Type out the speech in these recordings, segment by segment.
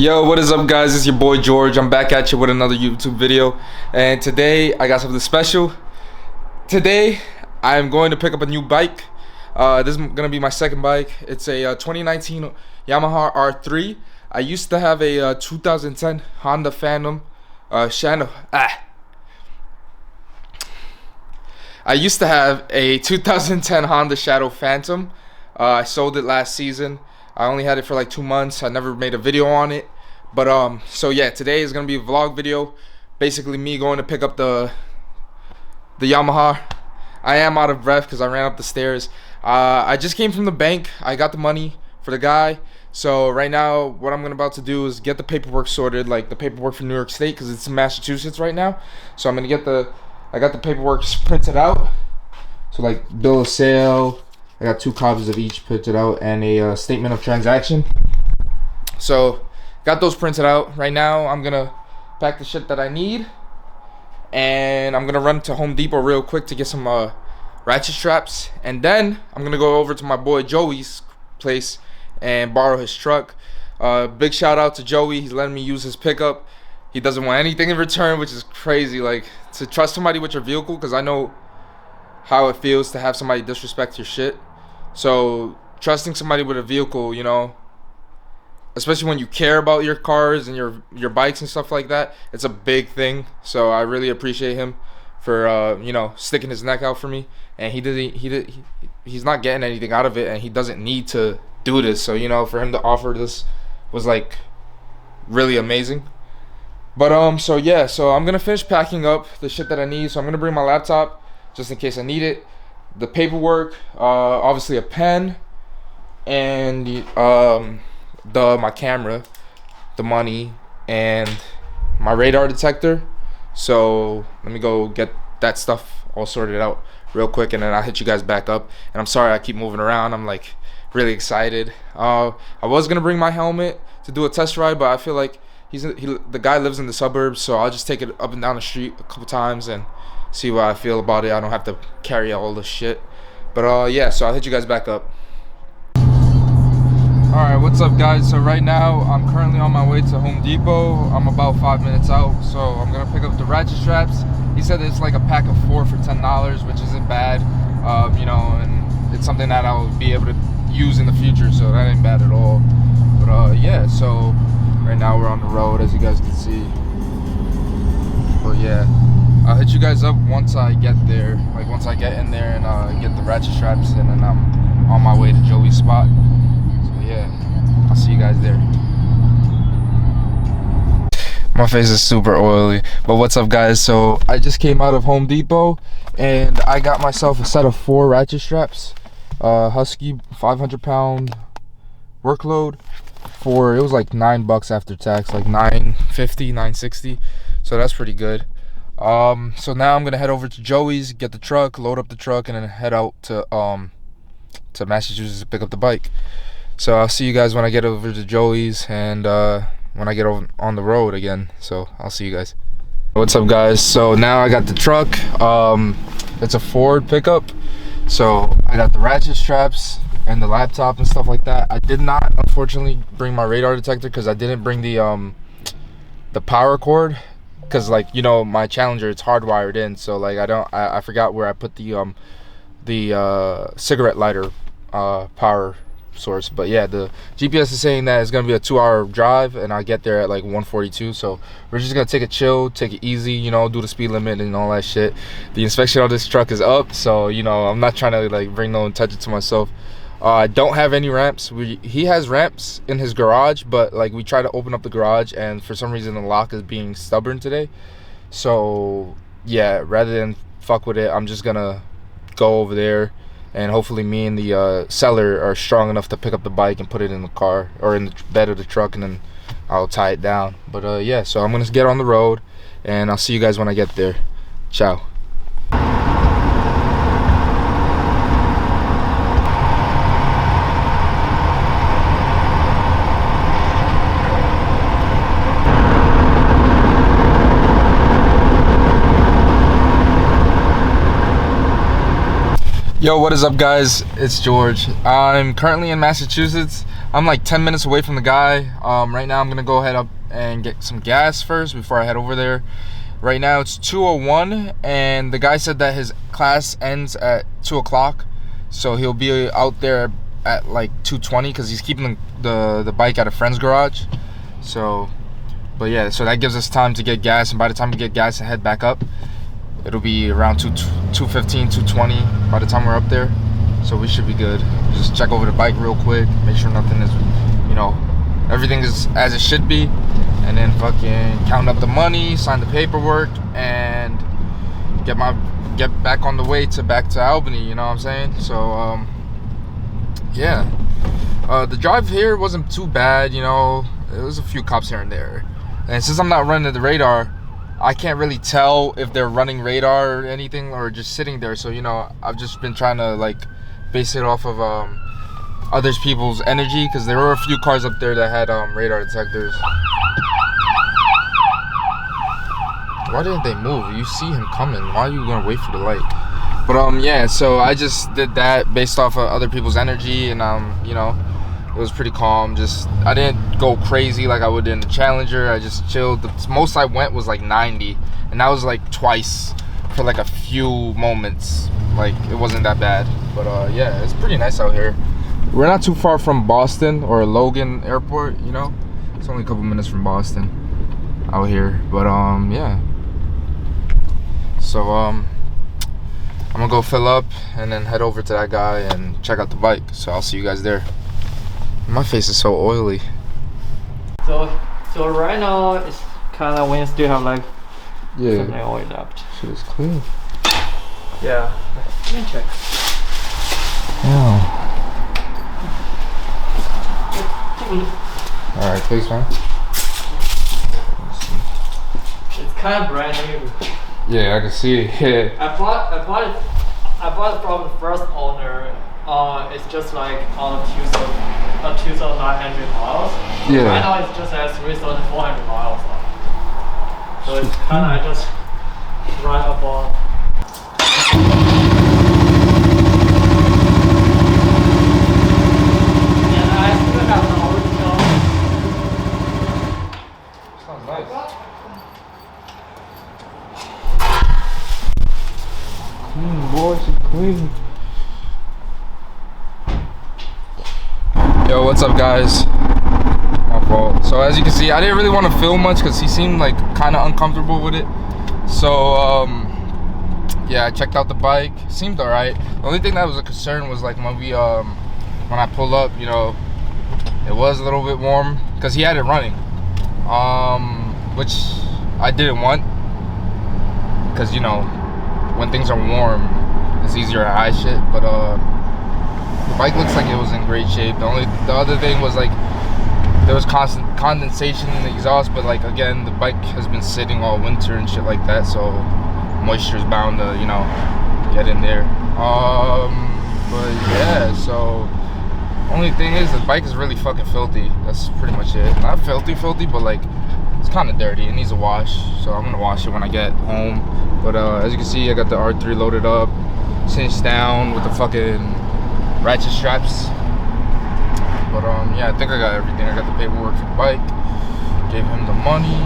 Yo, what is up, guys? It's your boy George. I'm back at you with another YouTube video, and today I got something special. Today I'm going to pick up a new bike. This is gonna be my second bike. It's a 2019 Yamaha R3. I used to have a 2010 Honda Phantom. I used to have a 2010 Honda Shadow Phantom. I sold it last season. I only had it for like 2 months. I never made a video on it. But so yeah, today is gonna be a vlog video. Basically me going to pick up the Yamaha. I am out of breath because I ran up the stairs. I just came from the bank. I got the money for the guy. So right now what I'm about to do is get the paperwork sorted, like the paperwork for New York State, because it's in Massachusetts right now. So I'm gonna get I got the paperwork printed out. So like bill of sale, I got 2 copies of each printed out, and a statement of transaction. So got those printed out. Right now I'm gonna pack the shit that I need, and I'm gonna run to Home Depot real quick to get some ratchet straps, and then I'm gonna go over to my boy Joey's place and borrow his truck. Big shout out to Joey. He's letting me use his pickup. He doesn't want anything in return, which is crazy. Like, to trust somebody with your vehicle, because I know how it feels to have somebody disrespect your shit. So trusting somebody with a vehicle, you know, especially when you care about your cars and your bikes and stuff like that, it's a big thing. So I really appreciate him for you know, sticking his neck out for me. And he's not getting anything out of it, and he doesn't need to do this. So, you know, for him to offer this was like really amazing. But so yeah, so I'm gonna finish packing up the shit that I need. So I'm gonna bring my laptop just in case I need it, the paperwork, obviously a pen, and my camera, the money, and my radar detector. So let me go get that stuff all sorted out real quick, and then I'll hit you guys back up. And I'm sorry I keep moving around. I'm like really excited. I was gonna bring my helmet to do a test ride, but I feel like the guy lives in the suburbs, so I'll just take it up and down the street a couple times and see what I feel about it. I don't have to carry all this shit. But yeah, so I'll hit you guys back up. Alright, what's up, guys? So right now I'm currently on my way to Home Depot. I'm about 5 minutes out, so I'm gonna pick up the ratchet straps. He said it's like a pack of 4 for $10, which isn't bad. You know, and it's something that I'll be able to use in the future, so that ain't bad at all. But yeah, so right now we're on the road, as you guys can see. But yeah, I'll hit you guys up once I get there, like once I get in there and get the ratchet straps, and then I'm on my way to Joey's spot. So yeah, I'll see you guys there. My face is super oily, but what's up, guys? So I just came out of Home Depot and I got myself a set of 4 ratchet straps, Husky 500-pound workload, for it was like $9 after tax, like $9.50, $9.60. So that's pretty good. So now I'm gonna head over to Joey's, get the truck, load up the truck, and then head out to Massachusetts to pick up the bike. So I'll see you guys when I get over to Joey's, and when I get over on the road again. So I'll see you guys. What's up, guys? So now I got the truck. It's a Ford pickup. So I got the ratchet straps and the laptop and stuff like that. I did not, unfortunately, bring my radar detector because I didn't bring the power cord, because, like, you know, my Challenger, it's hardwired in. So like I forgot where I put the cigarette lighter power source. But yeah, the GPS is saying that it's gonna be a 2-hour drive, and I get there at like 1:42. So we're just gonna take it chill, take it easy, you know, do the speed limit and all that shit. The inspection on this truck is up, so you know, I'm not trying to like bring no attention to myself. I don't have any ramps. He has ramps in his garage, but like we try to open up the garage, and for some reason the lock is being stubborn today. So yeah, rather than fuck with it, I'm just gonna go over there, and hopefully me and the seller are strong enough to pick up the bike and put it in the car or in the bed of the truck, and then I'll tie it down. But yeah, so I'm gonna get on the road, and I'll see you guys when I get there. Ciao. Yo, what is up, guys? It's George. I'm currently in Massachusetts. I'm like 10 minutes away from the guy. Right now I'm gonna go head up and get some gas first before I head over there. Right now it's 2:01 and the guy said that his class ends at 2 o'clock, so he'll be out there at like 2:20 because he's keeping the bike at a friend's garage. So that gives us time to get gas, and by the time we get gas and head back up, it'll be around 2:15, 2:20 by the time we're up there. So we should be good. Just check over the bike real quick, make sure nothing is, everything is as it should be, and then fucking count up the money, sign the paperwork, and get back on the way back to Albany, you know what I'm saying? So yeah. The drive here wasn't too bad, there was a few cops here and there. And since I'm not running the radar, I can't really tell if they're running radar or anything, or just sitting there. So I've just been trying to like base it off of other people's energy, because there were a few cars up there that had radar detectors. Why didn't they move? You see him coming. Why are you gonna wait for the light? But yeah, so I just did that based off of other people's energy, and it was pretty calm. I didn't go crazy like I would in the Challenger. I just chilled. The most I went was like 90, and that was like twice for like a few moments. Like, it wasn't that bad. But yeah, it's pretty nice out here. We're not too far from Boston or Logan Airport, It's only a couple minutes from Boston out here. But yeah. So I'm gonna go fill up and then head over to that guy and check out the bike. So I'll see you guys there. My face is so oily. So right now it's kind of when you still have like something oil left. Shit is clean. Yeah, let me check. Yeah. All right, please, man. It's kind of brand new. Yeah, I can see it. Yeah. I bought it from the first owner. It's just like on 2,900 miles. Yeah. Right now it's just at 3,400 miles now. So it's kind of just right above. And I still have the original. Sounds nice. Clean, boy, she's clean. Yo, what's up, guys? My fault. So as you can see, I didn't really want to film much because he seemed like kind of uncomfortable with it. So yeah, I checked out the bike. Seemed alright. The only thing that was a concern was like when I pulled up, it was a little bit warm because he had it running, which I didn't want, because when things are warm, it's easier to hide shit. But the bike looks like it was in great shape. The other thing was like there was constant condensation in the exhaust, but like again, the bike has been sitting all winter and shit like that, so moisture is bound to get in there. But yeah, so only thing is the bike is really fucking filthy. That's pretty much it. Not filthy, but like it's kind of dirty. It needs a wash, so I'm gonna wash it when I get home. But as you can see, I got the R3 loaded up, cinched down with the fucking ratchet straps. But yeah, I think I got everything. I got the paperwork for the bike, gave him the money.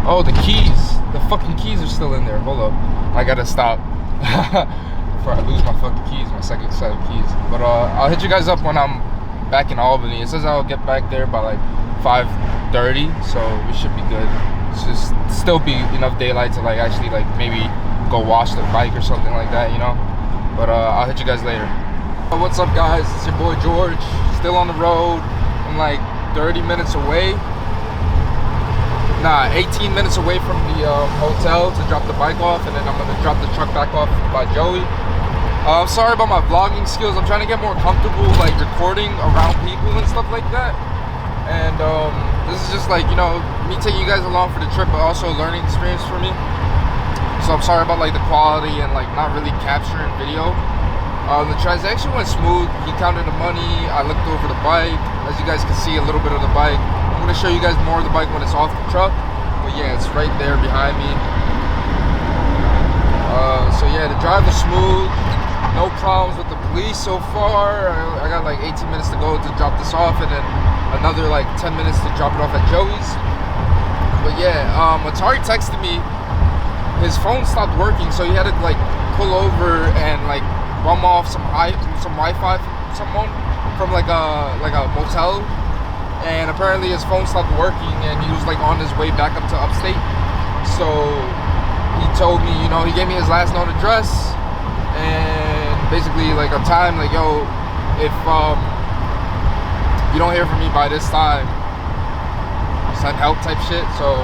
Oh, the keys, the fucking keys are still in there. Hold up, I gotta stop before I lose my fucking keys, my second set of keys. But I'll hit you guys up when I'm back in Albany. It says I'll get back there by like 5:30, so we should be good. It's just still be enough daylight to like actually like maybe go wash the bike or something like that, But I'll hit you guys later. What's up, guys? It's your boy George, still on the road. I'm like 30 minutes away. 18 minutes away from the hotel to drop the bike off, and then I'm gonna drop the truck back off by Joey. I'm sorry about my vlogging skills. I'm trying to get more comfortable like recording around people and stuff like that. And this is just like, me taking you guys along for the trip, but also a learning experience for me. So I'm sorry about like the quality and like not really capturing video. The transaction went smooth. He counted the money. I looked over the bike. As you guys can see a little bit of the bike. I'm gonna show you guys more of the bike when it's off the truck. But yeah, it's right there behind me. So yeah, the drive was smooth. no problems with the police so far. I got like 18 minutes to go to drop this off, and then another like 10 minutes to drop it off at Joey's. But yeah, Atari texted me. His phone stopped working, so he had to like pull over and like bum off some Wi-Fi from someone from like a motel. And apparently his phone stopped working, and he was like on his way back up to upstate. So he told me, you know, he gave me his last known address and basically like a time, like, yo, if you don't hear from me by this time, send help type shit. So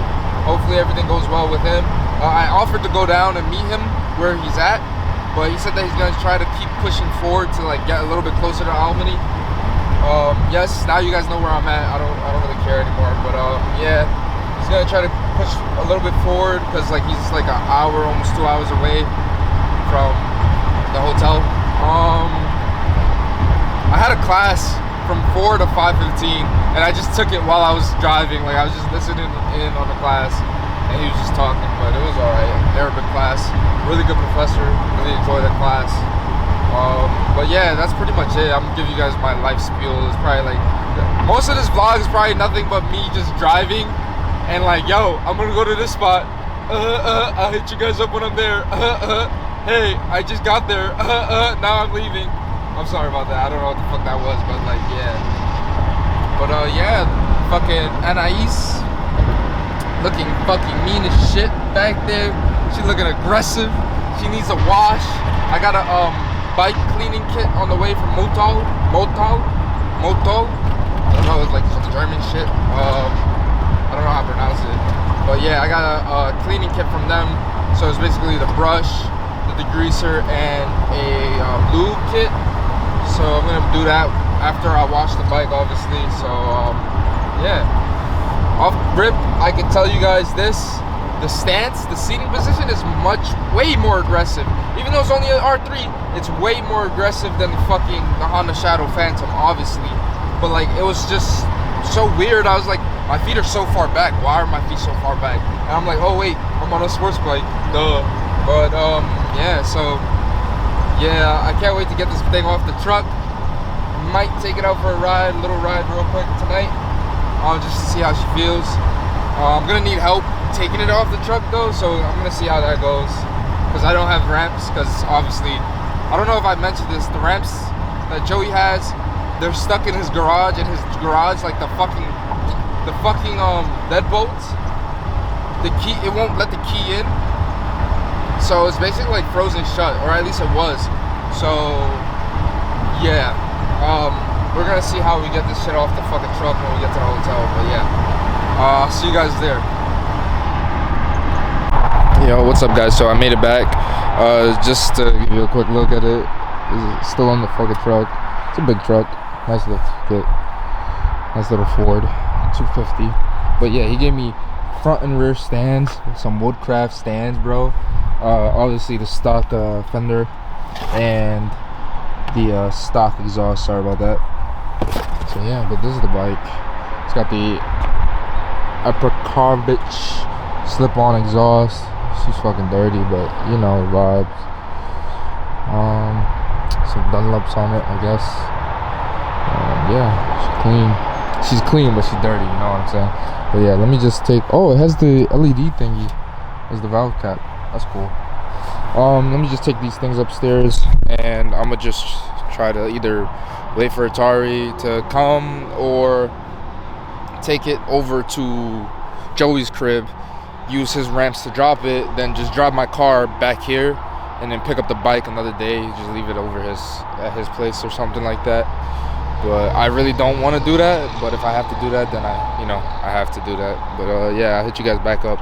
hopefully everything goes well with him. I offered to go down and meet him where he's at, but he said that he's gonna try to keep pushing forward to like get a little bit closer to Albany. Yes, now you guys know where I'm at. I don't really care anymore. But yeah, he's gonna try to push a little bit forward because like he's like an hour, almost 2 hours away from the hotel. I had a class from 4 to 5:15, and I just took it while I was driving. Like I was just listening in on the class, and he was just talking. But it was alright. Arabic class, really good professor. Really enjoyed that class. But yeah, that's pretty much it. I'm gonna give you guys my life spiel. It's probably like most of this vlog is probably nothing but me just driving and like, yo, I'm gonna go to this spot. I'll hit you guys up when I'm there. Hey, I just got there. Now I'm leaving. I'm sorry about that. I don't know what the fuck that was, but like, yeah. But yeah, fucking Anais looking fucking mean as shit back there. She looking aggressive. She needs a wash. I got a bike cleaning kit on the way from Moto. I don't know, it's like some German shit. I don't know how to pronounce it, but yeah, I got a cleaning kit from them. So it's basically the brush, the degreaser, and a lube kit. So I'm gonna do that after I wash the bike, obviously. So yeah, off rip, I can tell you guys this. The stance, the seating position is way more aggressive. Even though it's only an R3, it's way more aggressive than the Honda Shadow Phantom, obviously. But like, it was just so weird. I was like, my feet are so far back. Why are my feet so far back? And I'm like, oh wait, I'm on a sports bike, duh. But yeah, so yeah, I can't wait to get this thing off the truck. Might take it out for a little ride real quick tonight, just to see how she feels. I'm gonna need help taking it off the truck though, so I'm gonna see how that goes, because I don't have ramps, because obviously, I don't know if I mentioned this, the ramps that Joey has, they're stuck in his garage, like the fucking deadbolts, the key, it won't let the key in, so it's basically like frozen shut, or at least it was. So yeah, we're gonna see how we get this shit off the fucking truck when we get to the hotel. But yeah, I'll see you guys there. Yo, what's up guys? So I made it back, just to give you a quick look at it. It's still on the fucking truck. It's a big truck, nice little kit, nice little Ford 250. But yeah, he gave me front and rear stands, some woodcraft stands, bro. Obviously the stock fender and the stock exhaust, sorry about that. So yeah, but this is the bike. It's got the Aprakovich slip-on exhaust. She's fucking dirty, but you know, vibes. Some Dunlops on it, I guess. Yeah, she's clean, but she's dirty, you know what I'm saying? But yeah, let me just take, oh, it has the LED thingy as the valve cap. That's cool. Let me just take these things upstairs, and I'm gonna just try to either wait for Atari to come or take it over to Joey's crib, use his ramps to drop it, then just drive my car back here, and then pick up the bike another day, just leave it over at his place or something like that. But I really don't want to do that, but if I have to do that, then I have to do that. But yeah, I'll hit you guys back up.